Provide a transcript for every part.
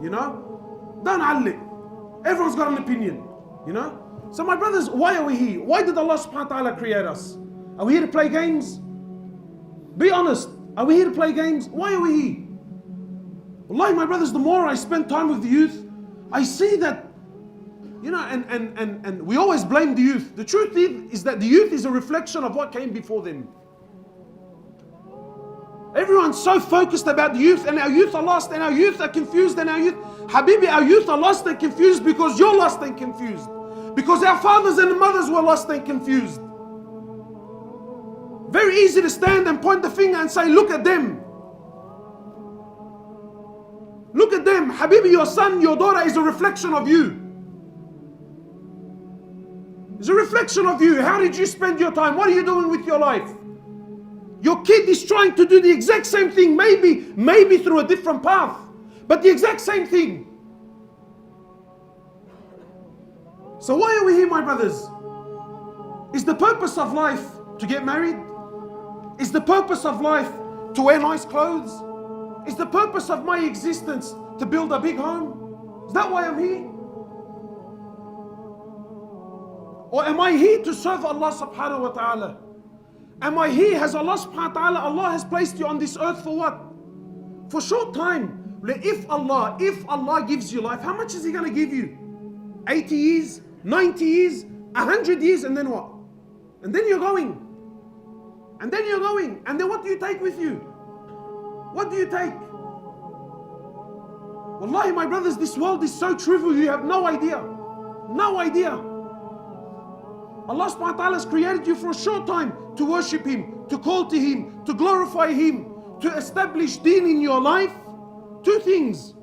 You know? Don't علق. Everyone's got an opinion. You know? So my brothers, why are we here? Why did Allah subhanahu wa ta'ala create us? Are we here to play games? Be honest. Are we here to play games? Why are we here? Wallahi, my brothers, the more I spend time with the youth, I see that, you know, and we always blame the youth. The truth is that the youth is a reflection of what came before them. Everyone's so focused about the youth, and our youth are lost, and our youth are confused, and our youth, Habibi, our youth are lost and confused because you're lost and confused. Because our fathers and mothers were lost and confused. Very easy to stand and point the finger and say, look at them. Look at them. Habibi, your son, your daughter is a reflection of you. It's a reflection of you. How did you spend your time? What are you doing with your life? Your kid is trying to do the exact same thing, maybe through a different path, but the exact same thing. So why are we here, my brothers? Is the purpose of life to get married? Is the purpose of life to wear nice clothes? Is the purpose of my existence to build a big home? Is that why I'm here? Or am I here to serve Allah subhanahu wa ta'ala? Am I here? Has Allah subhanahu wa ta'ala, Allah has placed you on this earth for what? For short time. If Allah gives you life, how much is He going to give you? 80 years? 90 years? 100 years? And then what? And then you're going. And then you're going. And then what do you take with you? What do you take? Wallahi, my brothers, this world is so trivial, you have no idea. No idea. Allah subhanahu wa ta'ala has created you for a short time to worship Him, to call to Him, to glorify Him, to establish deen in your life. Two things.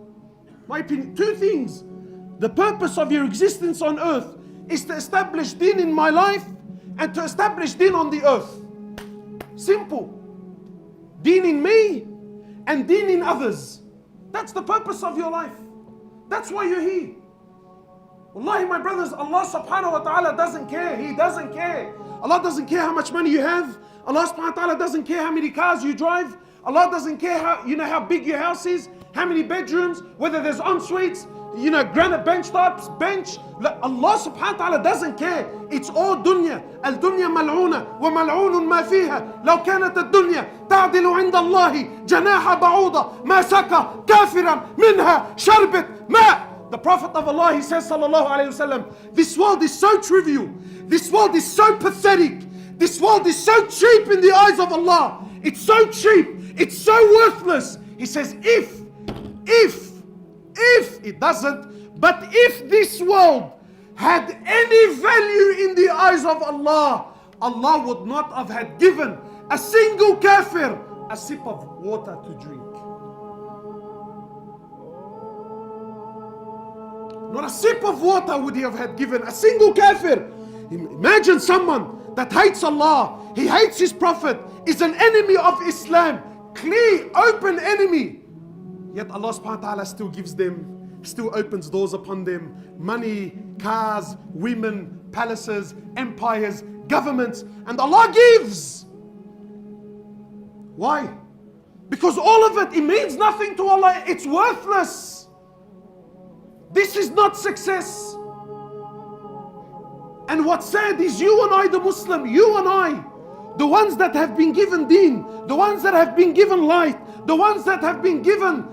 My opinion, two things. The purpose of your existence on earth is to establish deen in my life and to establish deen on the earth. Simple. Deen in me and deen in others. That's the purpose of your life. That's why you're here. Wallahi, my brothers, Allah subhanahu wa ta'ala doesn't care. He doesn't care. Allah doesn't care how much money you have. Allah subhanahu wa ta'ala doesn't care how many cars you drive. Allah doesn't care how big your house is, how many bedrooms, whether there's en-suites, granite bench tops, bench. Allah subhanahu wa ta'ala doesn't care. It's all dunya. Al-dunya mal'una wa mal'unun ma fiha. Law kanat ad-dunya ta'dilu 'inda Allahi janaha ba'uda ma saka kafiran minha sharbat ma. The Prophet of Allah, he says, sallallahu alayhi wasallam, this world is so trivial. This world is so pathetic. This world is so cheap in the eyes of Allah. It's so cheap. It's so worthless. He says, if it doesn't, but if this world had any value in the eyes of Allah, Allah would not have had given a single kafir a sip of water to drink. Not a sip of water would He have had given a single kafir. Imagine someone that hates Allah, he hates His Prophet, is an enemy of Islam, clear, open enemy. Yet Allah subhanahu wa ta'ala still gives them, still opens doors upon them, money, cars, women, palaces, empires, governments, and Allah gives. Why? Because all of it means nothing to Allah. It's worthless. This is not success. And what's sad is you and I, the Muslim, you and I, the ones that have been given deen, the ones that have been given light, the ones that have been given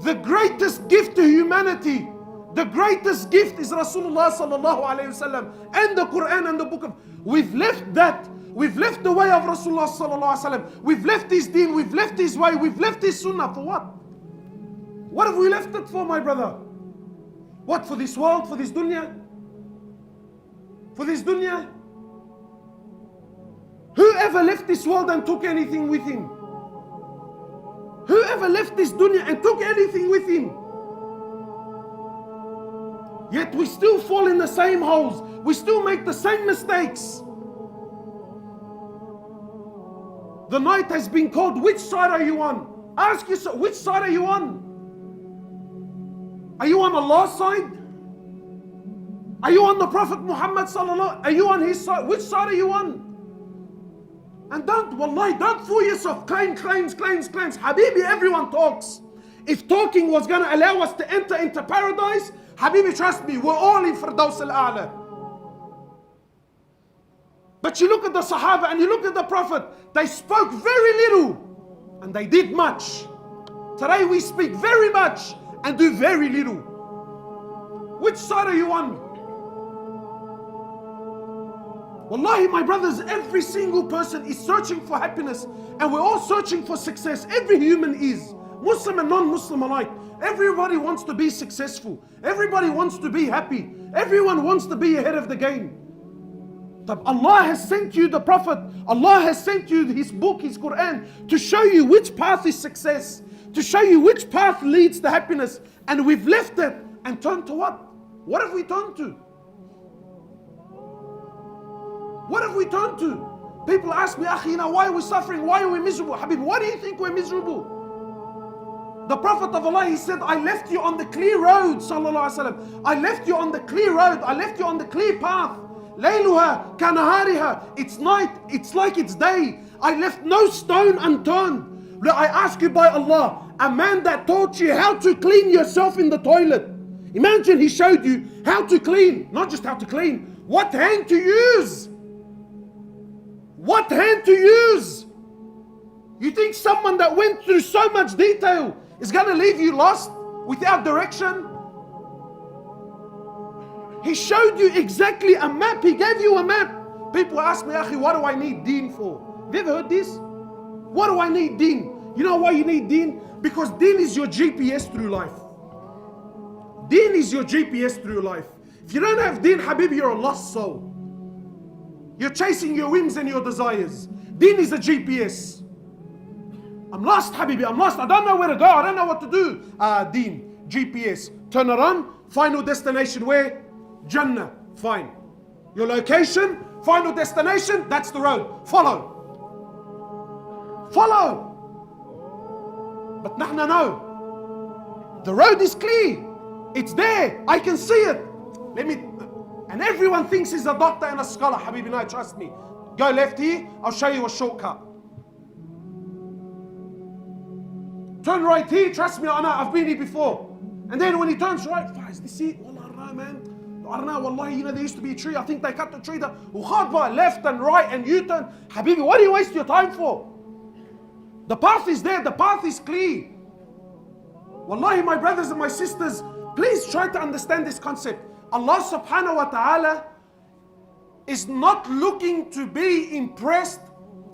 the greatest gift to humanity. The greatest gift is Rasulullah sallallahu alayhi wasallam and the Quran and the book of. We've left that. We've left the way of Rasulullah sallallahu alayhi wasallam. We've left His deen. We've left His way. We've left His sunnah. For what? What have we left it for, my brother? What, for this world? For this dunya? For this dunya? Whoever left this world and took anything with him? Whoever left this dunya and took anything with him? Yet we still fall in the same holes. We still make the same mistakes. The night has been called. Which side are you on? Ask yourself, which side are you on? Are you on Allah's side? Are you on the Prophet Muhammad sallallahu? Are you on his side? Which side are you on? And don't fool yourself. Claims. Habibi, everyone talks. If talking was going to allow us to enter into paradise, Habibi, trust me, we're all in Firdaus al-A'la. But you look at the Sahaba and you look at the Prophet, they spoke very little and they did much. Today we speak very much and do very little. Which side are you on? Wallahi, my brothers, every single person is searching for happiness and we're all searching for success. Every human is, Muslim and non-Muslim alike. Everybody wants to be successful. Everybody wants to be happy. Everyone wants to be ahead of the game. Allah has sent you the Prophet. Allah has sent you His book, His Quran, to show you which path is success, to show you which path leads to happiness. And we've left it and turned to what? What have we turned to? What have we turned to? People ask me, Akhi, why are we suffering? Why are we miserable? Habib, why do you think we're miserable? The Prophet of Allah, he said, I left you on the clear road, sallallahu alaihi wasallam. I left you on the clear road. I left you on the clear path. Layluha kanahariha. It's night, it's like it's day. I left no stone unturned. I ask you by Allah, a man that taught you how to clean yourself in the toilet. Imagine he showed you how to clean, not just how to clean, what hand to use. What hand to use? You think someone that went through so much detail is going to leave you lost without direction? He showed you exactly a map. He gave you a map. People ask me, Akhi, what do I need deen for? Have you ever heard this? What do I need deen? You know why you need deen? Because deen is your GPS through life. Deen is your GPS through life. If you don't have deen, Habib, you're a lost soul. You're chasing your whims and your desires. Deen is a GPS. I'm lost, Habibi, I'm lost. I don't know where to go. I don't know what to do. Deen, GPS. Turn around, final destination where? Jannah. Fine. Your location, final destination, that's the road. Follow. Follow. But nahna no. The road is clear. It's there. I can see it. And everyone thinks he's a doctor and a scholar. Habibi, no, trust me. Go left here, I'll show you a shortcut. Turn right here, trust me, I know, I've been here before. And then when he turns right, is this it? Wallah, I don't know, man. I don't know, wallahi, there used to be a tree. I think they cut the tree down. Left and right and U-turn. Habibi, what do you waste your time for? The path is there, the path is clear. Wallahi, my brothers and my sisters, please try to understand this concept. Allah subhanahu wa ta'ala is not looking to be impressed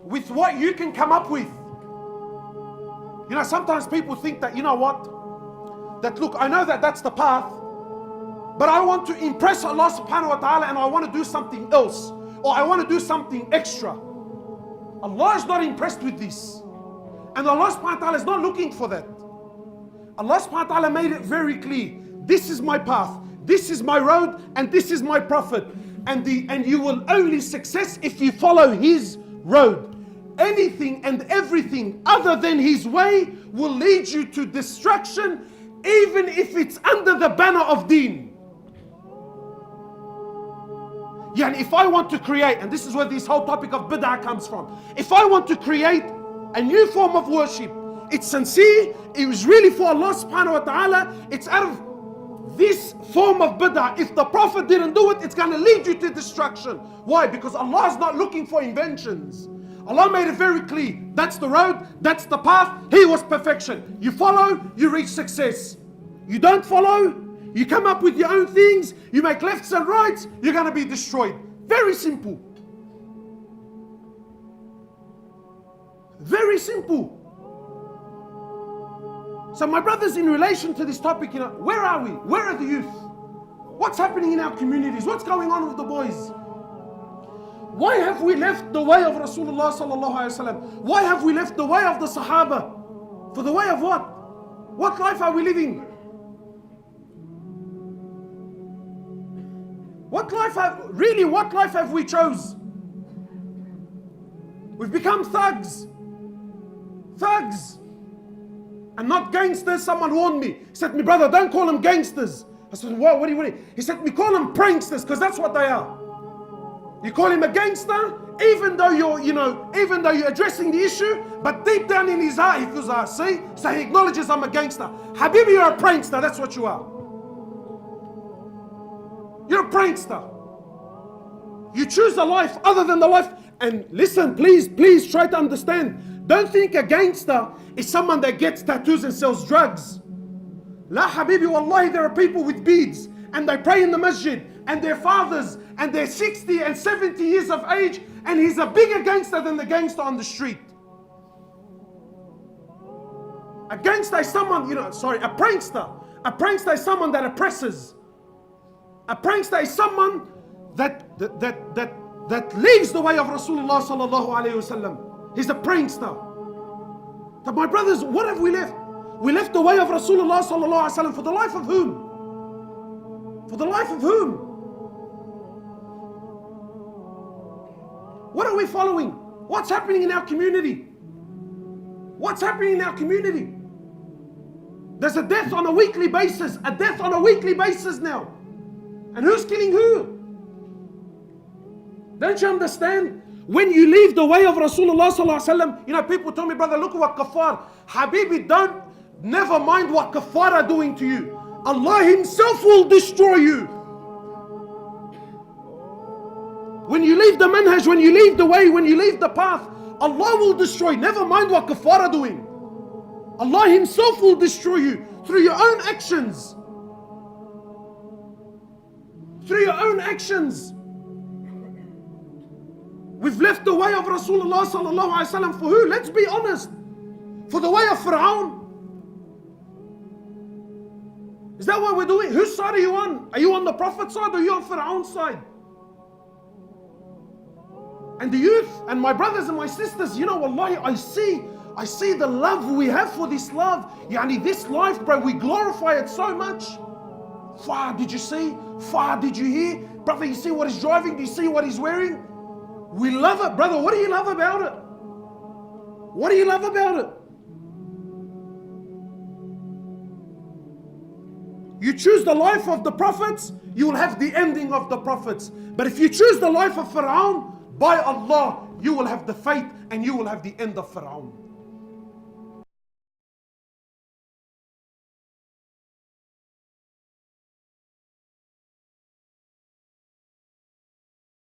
with what you can come up with. You know, sometimes people think that, you know what? That look, I know that that's the path, but I want to impress Allah subhanahu wa ta'ala and I want to do something else. Or I want to do something extra. Allah is not impressed with this. And Allah subhanahu wa ta'ala is not looking for that. Allah subhanahu wa ta'ala made it very clear. This is my path. This is my road and this is my Prophet. And you will only success if you follow his road. Anything and everything other than his way will lead you to destruction, even if it's under the banner of deen. Yeah, and if I want to create, and this is where this whole topic of bid'ah comes from. If I want to create a new form of worship, it's sincere, it was really for Allah subhanahu wa ta'ala, it's out of this form of bid'ah. If the Prophet didn't do it, it's going to lead you to destruction. Why? Because Allah is not looking for inventions. Allah made it very clear. That's the road, that's the path. He was perfection. You follow, you reach success. You don't follow, you come up with your own things, you make lefts and rights, you're going to be destroyed. Very simple. Very simple. So my brothers, in relation to this topic, you know, where are we? Where are the youth? What's happening in our communities? What's going on with the boys? Why have we left the way of Rasulullah sallallahu alaihi wasallam? Why have we left the way of the Sahaba? For the way of what? What life are we living? What life have we chose? We've become thugs. Thugs. And not gangsters. Someone warned me. He said to me, brother, don't call them gangsters. I said, what do you? He said to me, call them pranksters, because that's what they are. You call him a gangster, even though you're addressing the issue, but deep down in his heart he feels, see, so he acknowledges, I'm a gangster. Habibi, you're a prankster, that's what you are. You're a prankster. You choose a life other than the life. And listen, please try to understand. Don't think a gangster is someone that gets tattoos and sells drugs. La Habibi, wallahi, there are people with beads and they pray in the masjid and their fathers and they're 60 and 70 years of age, and he's a bigger gangster than the gangster on the street. A gangster is someone, a prankster. A prankster is someone that oppresses. A prankster is someone that leaves the way of Rasulullah sallallahu alayhi wasallam. He's a prankster. But my brothers, what have we left? We left the way of Rasulullah sallallahu alayhi wasallam for the life of whom? For the life of whom? What are we following? What's happening in our community? What's happening in our community? There's a death on a weekly basis. A death on a weekly basis now. And who's killing who? Don't you understand? When you leave the way of Rasulullah sallallahu alaihi wasallam, people tell me, brother, look at what kafar. Habibi, never mind what kafar are doing to you. Allah himself will destroy you. When you leave the manhaj, when you leave the way, when you leave the path, Allah will destroy. Never mind what kafar are doing. Allah himself will destroy you through your own actions. Through your own actions. We've left the way of Rasulullah sallallahu alaihi wasallam for who? Let's be honest. For the way of Fir'aun. Is that what we're doing? Whose side are you on? Are you on the Prophet's side or are you on Fir'aun's side? And the youth and my brothers and my sisters, wallahi, I see the love we have for this love. This life, bro, we glorify it so much. Far, did you see? Far, did you hear? Brother, you see what he's driving? Do you see what he's wearing? We love it, brother. What do you love about it? What do you love about it? You choose the life of the prophets, you will have the ending of the prophets. But if you choose the life of Fir'aun, by Allah, you will have the fate and you will have the end of Fir'aun.